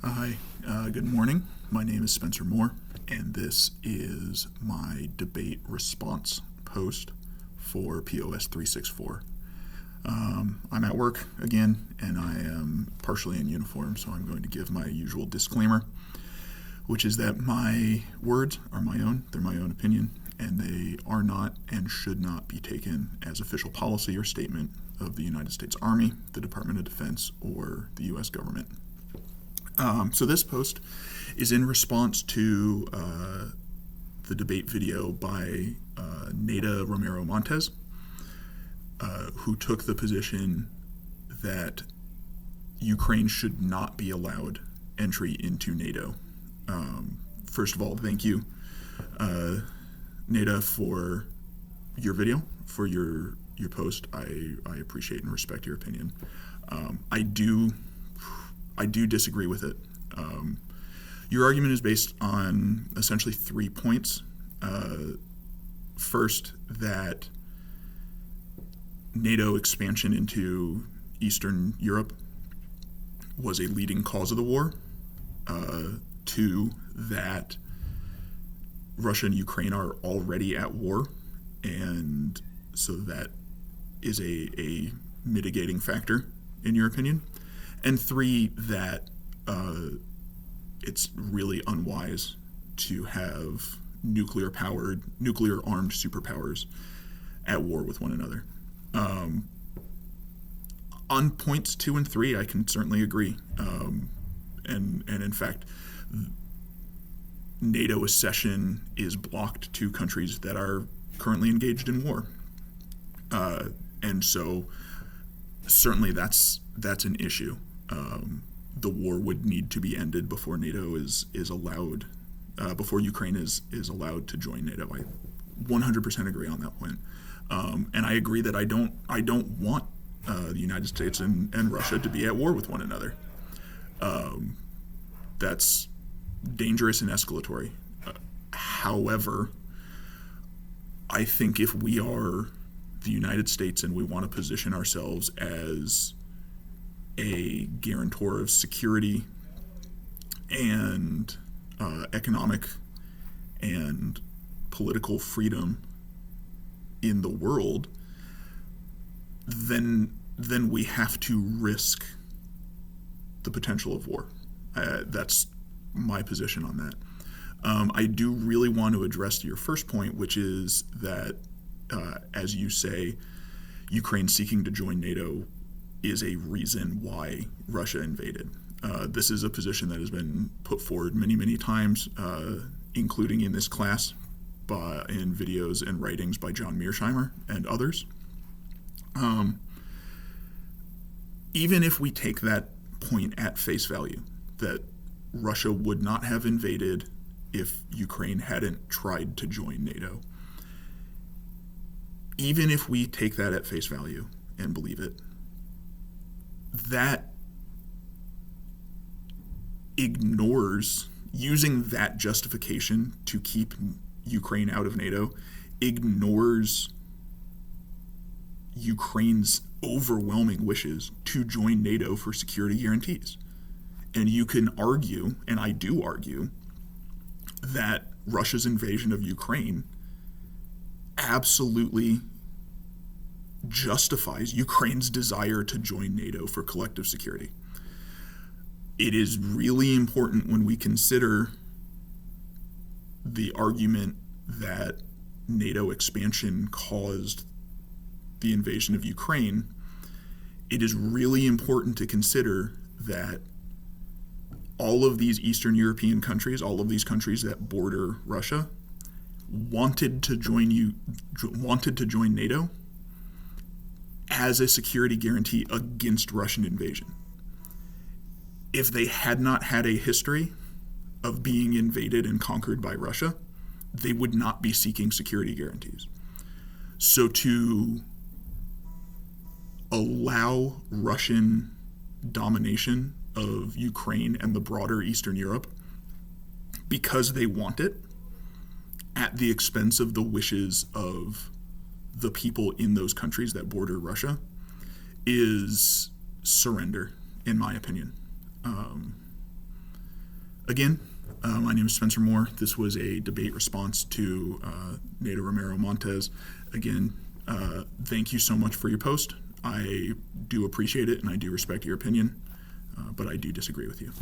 Hi, good morning. My name is Spencer Moore, and this is my debate response post for POS 364. I'm at work again, and I am partially in uniform, so I'm going to give my usual disclaimer, which is that my words are my own, they're my own opinion, and they are not and should not be taken as official policy or statement of the United States Army, the Department of Defense, or the U.S. government. So this post is in response to the debate video by Nada Romero Montes, who took the position that Ukraine should not be allowed entry into NATO. First of all, thank you, Nada, for your video, for your post. I appreciate and respect your opinion. I do disagree with it. Your argument is based on essentially 3 points. First, that NATO expansion into Eastern Europe was a leading cause of the war. 2, that Russia and Ukraine are already at war, and so that is a mitigating factor, in your opinion. And 3, that it's really unwise to have nuclear-armed superpowers at war with one another. On points 2 and 3, I can certainly agree. And in fact, NATO accession is blocked to countries that are currently engaged in war. And so certainly that's an issue. The war would need to be ended before NATO is allowed, before Ukraine is allowed to join NATO. I 100% agree on that point, and I agree that I don't want the United States and Russia to be at war with one another. That's dangerous and escalatory. However, I think if we are the United States and we want to position ourselves as a guarantor of security and economic and political freedom in the world, then we have to risk the potential of war. That's my position on that. I do really want to address your first point, which is that, as you say, Ukraine seeking to join NATO is a reason why Russia invaded. This is a position that has been put forward many, many times, including in this class, in videos and writings by John Mearsheimer and others. Even if we take that point at face value, that Russia would not have invaded if Ukraine hadn't tried to join NATO, even if we take that at face value and believe it, that ignores, using that justification to keep Ukraine out of NATO, ignores Ukraine's overwhelming wishes to join NATO for security guarantees. And you can argue, and I do argue, that Russia's invasion of Ukraine absolutely justifies Ukraine's desire to join NATO for collective security. It is really important when we consider the argument that NATO expansion caused the invasion of Ukraine. It is really important to consider that all of these Eastern European countries, all of these countries that border Russia, wanted to join NATO as a security guarantee against Russian invasion. If they had not had a history of being invaded and conquered by Russia, they would not be seeking security guarantees. So to allow Russian domination of Ukraine and the broader Eastern Europe because they want it at the expense of the wishes of the people in those countries that border Russia is surrender, in my opinion. Again, my name is Spencer Moore. This was a debate response to NATO Romero Montez. Again, thank you so much for your post. I do appreciate it and I do respect your opinion, but I do disagree with you.